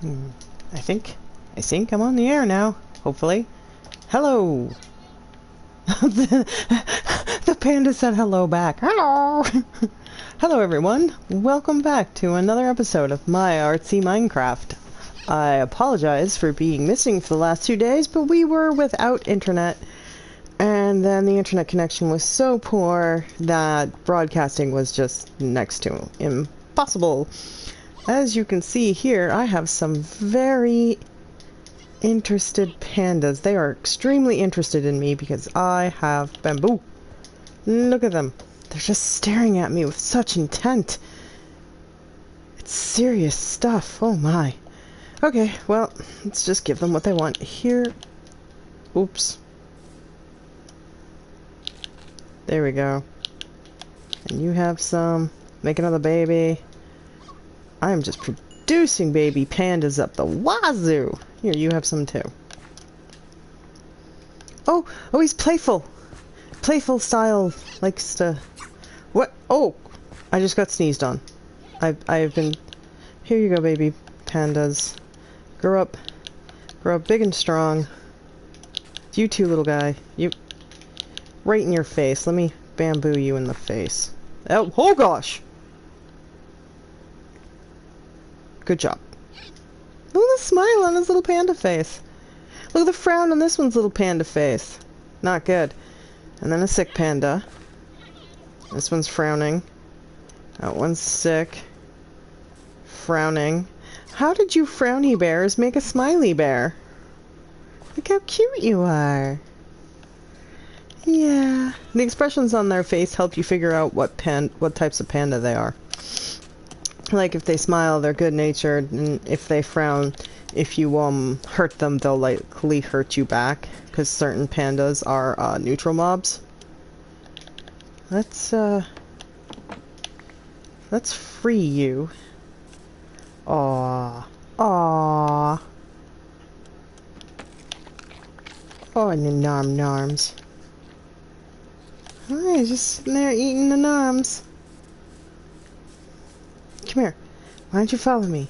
I think I'm on the air now, hopefully. Hello! the panda said hello back. Hello! Hello everyone, welcome back to another episode of my Artsy Minecraft. I apologize for being missing for the last 2 days, but we were without internet, and then the internet connection was so poor that broadcasting was just next to impossible. As you can see here, I have some very interested pandas. They are extremely interested in me because I have bamboo. Look at them. They're just staring at me with such intent. It's serious stuff. Oh my. Okay, well, let's just give them what they want. Here. Oops. There we go. And you have some. Make another baby. I am just producing baby pandas up the wazoo. Here, you have some too. Oh, he's playful. Playful style likes to... What? Oh, I just got sneezed on. I've been... Here you go, baby pandas. Grow up big and strong. You too, little guy. You... Right in your face. Let me bamboo you in the face. Oh gosh! Good job. Look at the smile on his little panda face. Look at the frown on this one's little panda face. Not good. And then a sick panda. This one's frowning. That one's sick. Frowning. How did you frowny bears make a smiley bear? Look how cute you are. Yeah. The expressions on their face help you figure out what types of panda they are. Like, if they smile, they're good-natured, and if they frown, if you, hurt them, they'll likely hurt you back, because certain pandas are, neutral mobs. Let's free you. Aww. Aww. Oh, and the narms. Oh, he's just sitting there eating the narms. Come here. Why don't you follow me?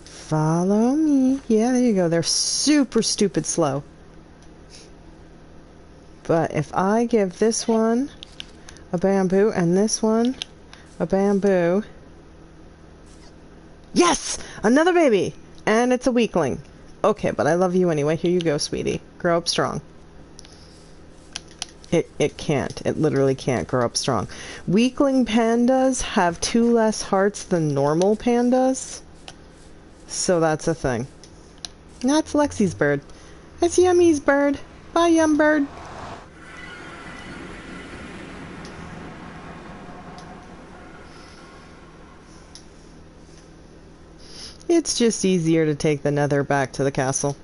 Follow me. Yeah, there you go. They're super stupid slow. But if I give this one a bamboo and this one a bamboo... Yes! Another baby! And it's a weakling. Okay, but I love you anyway. Here you go, sweetie. Grow up strong. It can't. It literally can't grow up strong. Weakling pandas have 2 less hearts than normal pandas. So that's a thing. That's Lexi's bird. That's Yummy's bird. Bye, Yum bird. It's just easier to take the nether back to the castle.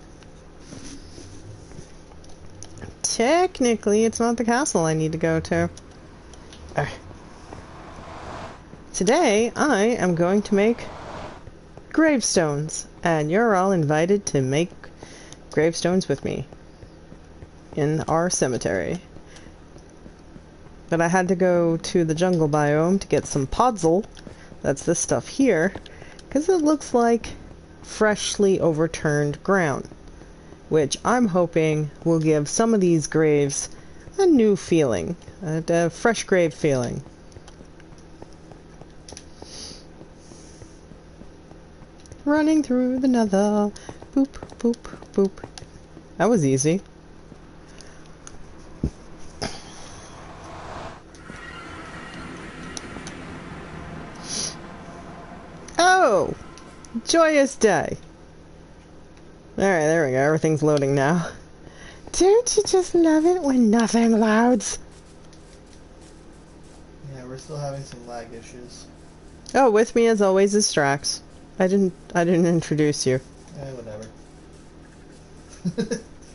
Technically, it's not the castle I need to go to. Today, I am going to make gravestones, and you're all invited to make gravestones with me in our cemetery. But I had to go to the jungle biome to get some podzol. That's this stuff here, because it looks like freshly overturned ground, which I'm hoping will give some of these graves a new feeling, a fresh grave feeling. Running through the nether, boop, boop, boop. That was easy. Oh! Joyous day! Alright, there we go. Everything's loading now. Don't you just love it when nothing loads? Yeah, we're still having some lag issues. Oh, with me as always is Strax. I didn't introduce you. Whatever.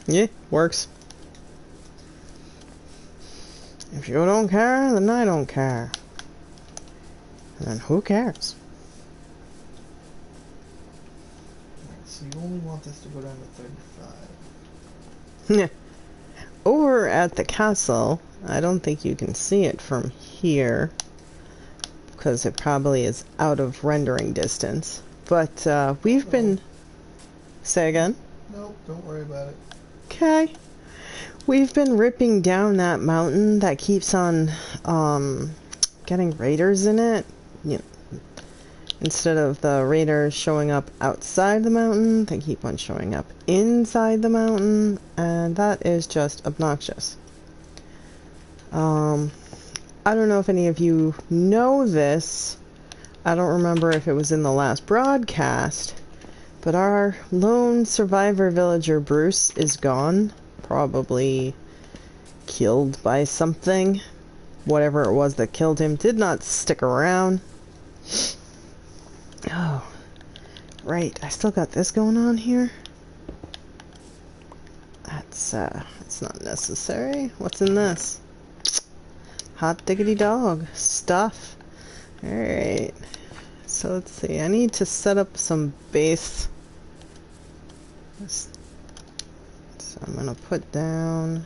Yeah, works. If you don't care, then I don't care. And then who cares? So you only want this to go down to 35. Yeah. Over at the castle, I don't think you can see it from here, because it probably is out of rendering distance. But we've been Say again? Nope, don't worry about it. Okay. We've been ripping down that mountain that keeps on getting raiders in it. You know, instead of the raiders showing up outside the mountain, they keep on showing up inside the mountain, and that is just obnoxious. I don't know if any of you know this. I don't remember if it was in the last broadcast, but our lone survivor villager Bruce is gone. Probably killed by something. Whatever it was that killed him did not stick around. Oh, right. I still got this going on here. That's not necessary. What's in this? Hot diggity dog stuff. Alright. So let's see. I need to set up some base. So I'm going to put down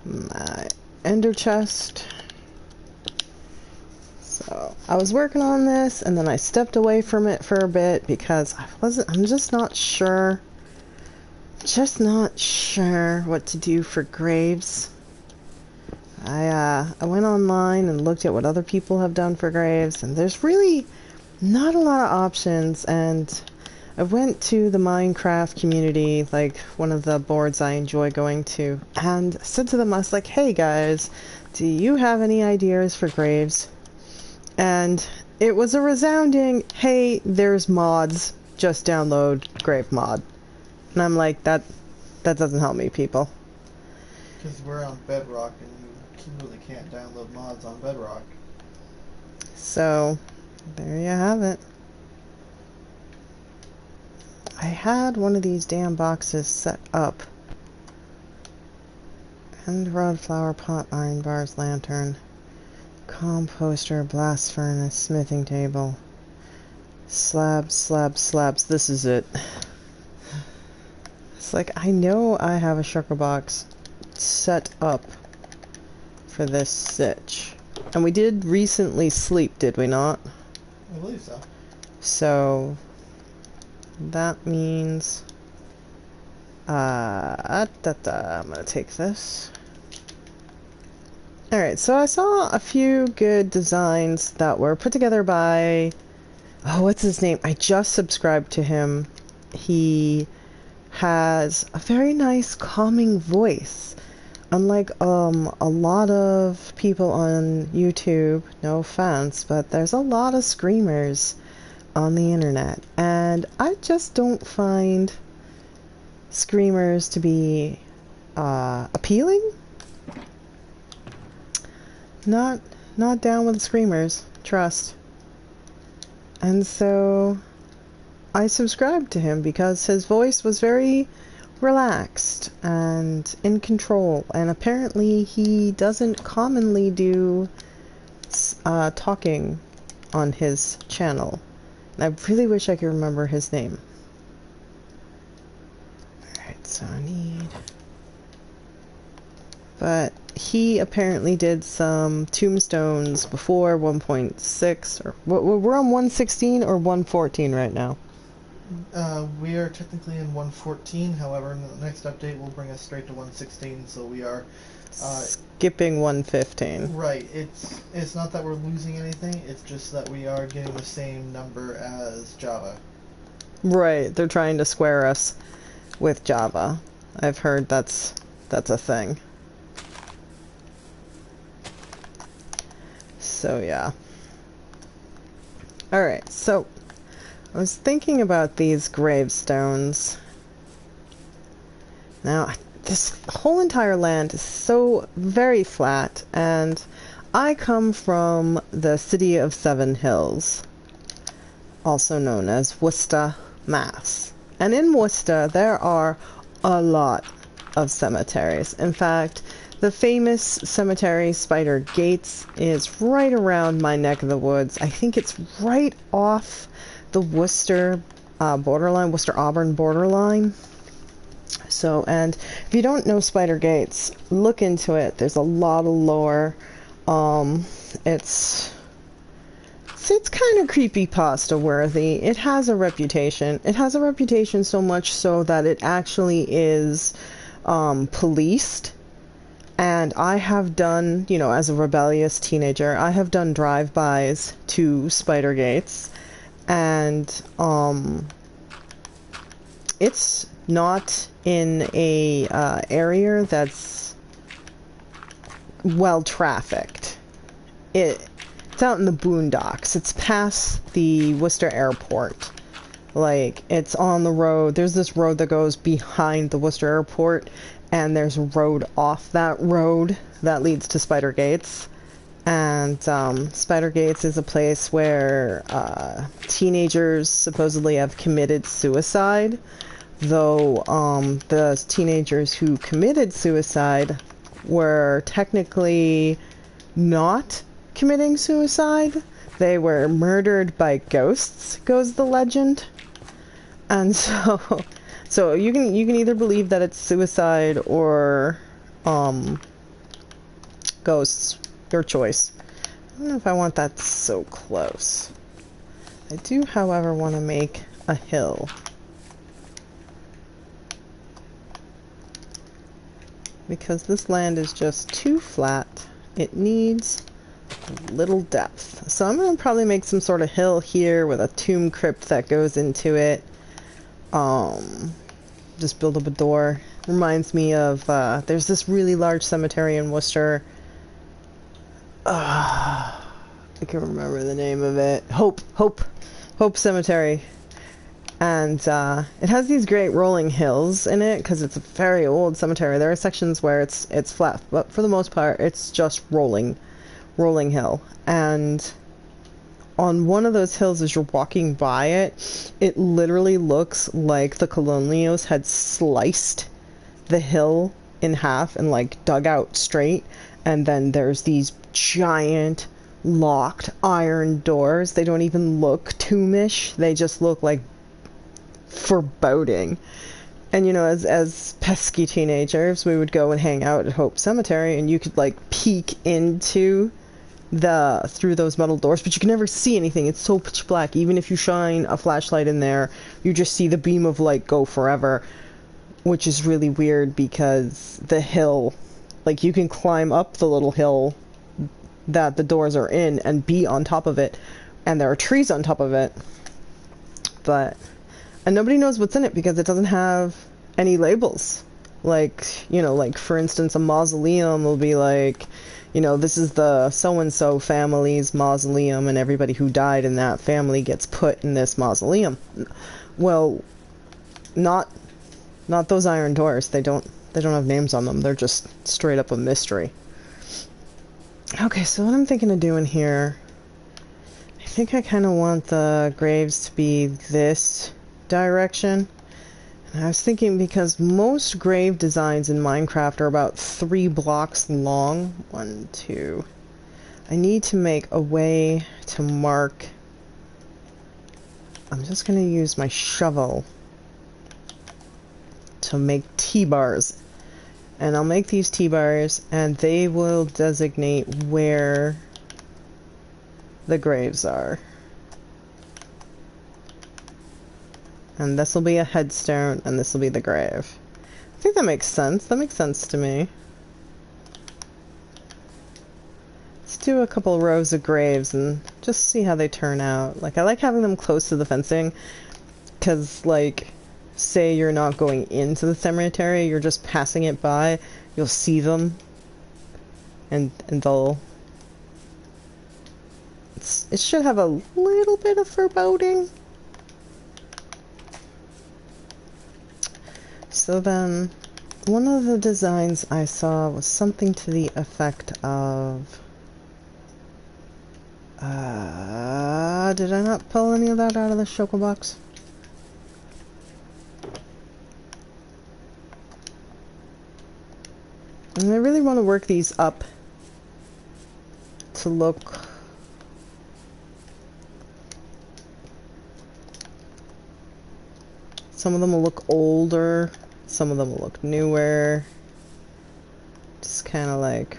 my ender chest. So I was working on this and then I stepped away from it for a bit because I'm just not sure. Just not sure what to do for graves. I went online and looked at what other people have done for graves, and there's really not a lot of options. And I went to the Minecraft community, like one of the boards I enjoy going to, and said to them, I was like, hey guys, do you have any ideas for graves? And it was a resounding, hey, there's mods, just download grave mod. And I'm like, that doesn't help me, people. Because we're on Bedrock and you really can't download mods on Bedrock. So, there you have it. I had one of these damn boxes set up. End rod, flower pot, iron bars, lantern, composter, blast furnace, smithing table, slabs, slabs, slabs. This is it. It's like, I know I have a sugar box set up for this sitch. And we did recently sleep, did we not? I believe so. So that means I'm gonna take this. Alright, so I saw a few good designs that were put together by, oh, what's his name? I just subscribed to him. He has a very nice calming voice. Unlike a lot of people on YouTube, no offense, but there's a lot of screamers on the internet, and I just don't find screamers to be appealing. Not down with the screamers, trust. And so I subscribed to him because his voice was very relaxed and in control, and apparently he doesn't commonly do talking on his channel. And I really wish I could remember his name. Alright, so I need... But he apparently did some tombstones before 1.6, or we're on 116 or 114 right now. We are technically in 114, however, the next update will bring us straight to 116, so we are... skipping 115. Right, it's not that we're losing anything, it's just that we are getting the same number as Java. Right, they're trying to square us with Java. I've heard that's a thing. So yeah. Alright, so I was thinking about these gravestones. Now, this whole entire land is so very flat, and I come from the city of Seven Hills, also known as Worcester, Mass. And in Worcester, there are a lot of cemeteries. In fact, the famous cemetery, Spider Gates, is right around my neck of the woods. I think it's right off the Worcester borderline, Worcester-Auburn borderline. So, and if you don't know Spider Gates, look into it. There's a lot of lore. It's it's kind of creepypasta worthy. It has a reputation. It has a reputation so much so that it actually is policed. And I have done, you know, as a rebellious teenager, I have done drive-bys to spider gates, and it's not in a area that's well trafficked. It's out in the boondocks. It's past the Worcester Airport. Like, it's on the road. There's this road that goes behind the Worcester Airport, and there's a road off that road that leads to Spider Gates. And Spider Gates is a place where teenagers supposedly have committed suicide, though the teenagers who committed suicide were technically not committing suicide. They were murdered by ghosts, goes the legend. And so you can either believe that it's suicide or ghosts. Your choice. I don't know if I want that so close. I do, however, want to make a hill. Because this land is just too flat. It needs a little depth. So I'm going to probably make some sort of hill here with a tomb crypt that goes into it. Just build up a door. Reminds me of, there's this really large cemetery in Worcester. I can't remember the name of it. Hope Cemetery. And it has these great rolling hills in it because it's a very old cemetery. There are sections where it's flat, but for the most part it's just rolling hill. And on one of those hills, as you're walking by it, it literally looks like the Colonials had sliced the hill in half and like dug out straight. And then there's these giant locked iron doors. They don't even look tombs-ish. They just look like foreboding. And you know, as pesky teenagers, we would go and hang out at Hope Cemetery, and you could like peek into through those metal doors, but you can never see anything. It's so pitch black. Even if you shine a flashlight in there, you just see the beam of light go forever, which is really weird because the hill, like, you can climb up the little hill that the doors are in and be on top of it, and there are trees on top of it, and nobody knows what's in it because it doesn't have any labels. Like, you know, like for instance, a mausoleum will be like, you know, this is the so-and-so family's mausoleum, and everybody who died in that family gets put in this mausoleum. Well, not those iron doors. They don't have names on them. They're just straight up a mystery. Okay, so what I'm thinking of doing here, I think I kind of want the graves to be this direction. And I was thinking, because most grave designs in Minecraft are about 3 blocks long. 1, 2. I need to make a way to mark. I'm just going to use my shovel to make T-bars. And I'll make these T-bars, and they will designate where the graves are. And this will be a headstone, and this will be the grave. I think that makes sense. That makes sense to me. Let's do a couple rows of graves and just see how they turn out. Like, I like having them close to the fencing, because, like, say you're not going into the cemetery, you're just passing it by, you'll see them, and they'll... It should have a little bit of foreboding. So then, one of the designs I saw was something to the effect of... did I not pull any of that out of the Shoko box? And I really want to work these up to look... Some of them will look older, some of them will look newer. Just kind of like...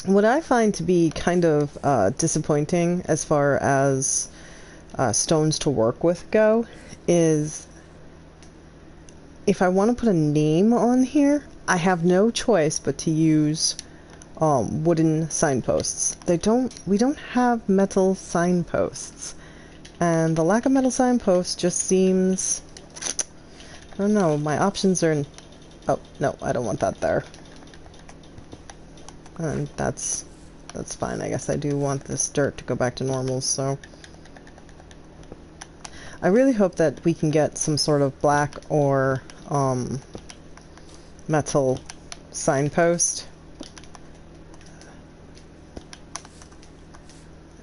what I find to be kind of disappointing as far as stones to work with go is if I want to put a name on here, I have no choice but to use wooden signposts. We don't have metal signposts, and the lack of metal signposts just seems, I don't know, my options are in, oh no, I don't want that there. And that's fine. I guess I do want this dirt to go back to normal, so I really hope that we can get some sort of black or metal signpost.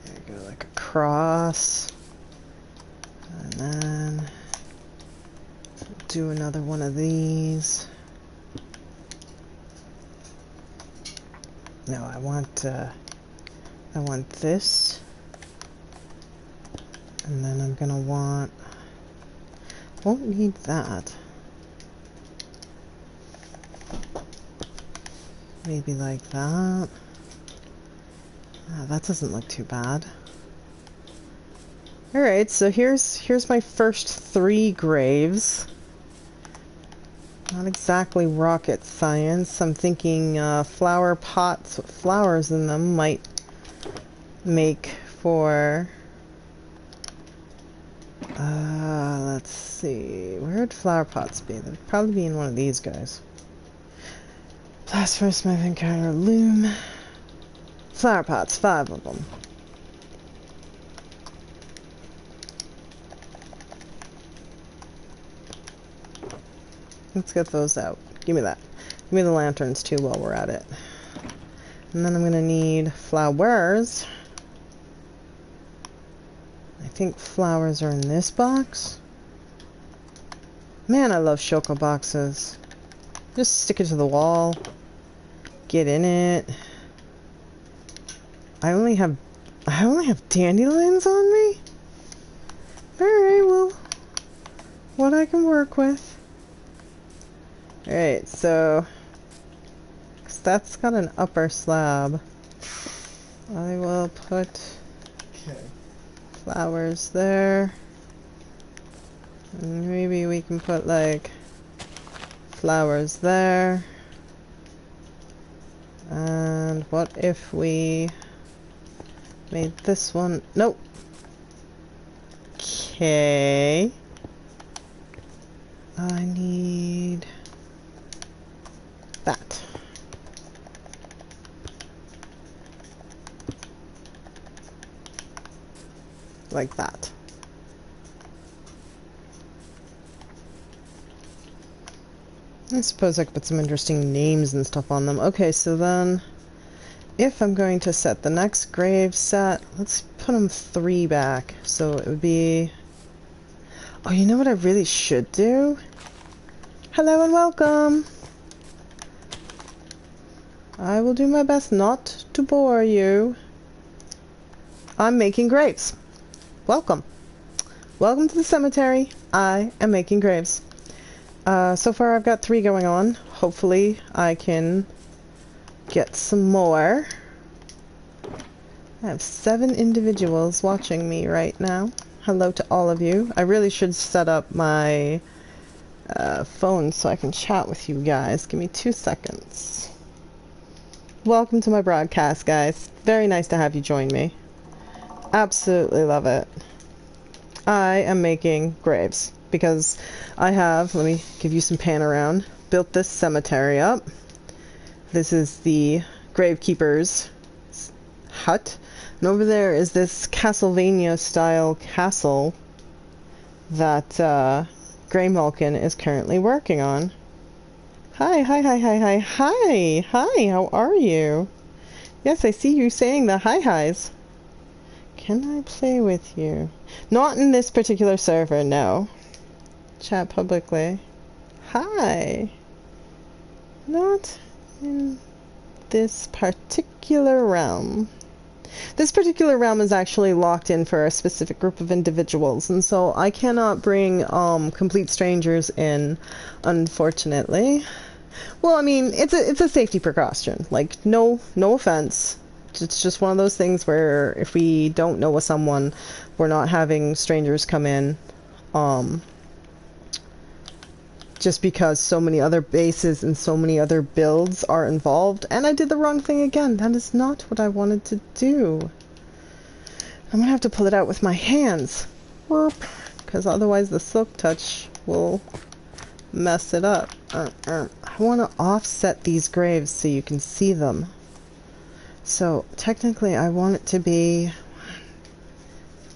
There you go, like a cross, and then do another one of these. No, I want this, and then I'm gonna want, won't need that. Maybe like that. That doesn't look too bad. Alright, so here's my first 3 graves. Not exactly rocket science. I'm thinking flower pots with flowers in them might make for... let's see. Where would flower pots be? They'd probably be in one of these guys. Blast first, my encounter loom. Flower pots, 5 of them. Let's get those out. Give me that. Give me the lanterns too while we're at it. And then I'm gonna need flowers. I think flowers are in this box. Man, I love shoko boxes. Just stick it to the wall. Get in it. I only have dandelions on me? Alright, well, what I can work with. Alright, so, 'cause that's got an upper slab, I will put flowers there, and maybe we can put like flowers there, and what if we made this one, nope, okay, I need that. Like that. I suppose I could put some interesting names and stuff on them. Okay, so then if I'm going to set the next grave set, let's put them 3 back. So it would be... Oh, you know what I really should do? Hello and welcome! I will do my best not to bore you. I'm making graves. Welcome. Welcome to the cemetery. I am making graves. So far I've got 3 going on. Hopefully I can get some more. I have 7 individuals watching me right now. Hello to all of you. I really should set up my phone so I can chat with you guys. Give me 2 seconds. Welcome to my broadcast, guys. Very nice to have you join me. Absolutely love it. I am making graves because I have, let me give you some pan around, built this cemetery up. This is the gravekeeper's hut. And over there is this Castlevania style castle that Grey Malkin is currently working on. Hi, how are you? Yes, I see you saying the hi-his. Can I play with you? Not in this particular server, no. Chat publicly. Hi. Not in this particular realm. This particular realm is actually locked in for a specific group of individuals, and so I cannot bring complete strangers in, unfortunately. Well, I mean, it's a safety precaution. Like, no offense. It's just one of those things where if we don't know someone, we're not having strangers come in. Just because so many other bases and so many other builds are involved. And I did the wrong thing again. That is not what I wanted to do. I'm gonna have to pull it out with my hands. Because otherwise the silk touch will mess it up. I want to offset these graves so you can see them. So technically I want it to be 1,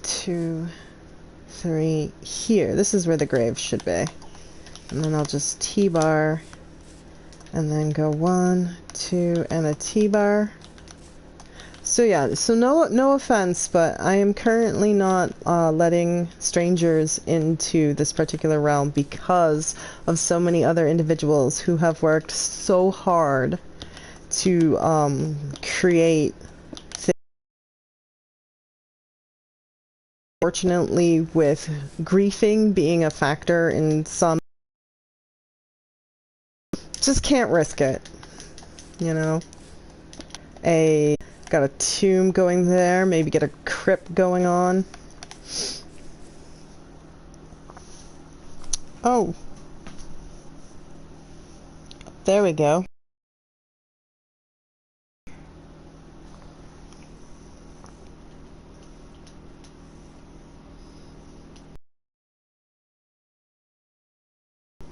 2, 3 here. This is where the grave should be. And then I'll just T-bar and then go 1, 2 and a T-bar. So yeah, so no offense, but I am currently not letting strangers into this particular realm because of so many other individuals who have worked so hard to create things. Fortunately, with griefing being a factor in some, just can't risk it, you know. Got a tomb going there, maybe get a crypt going on. Oh, there we go.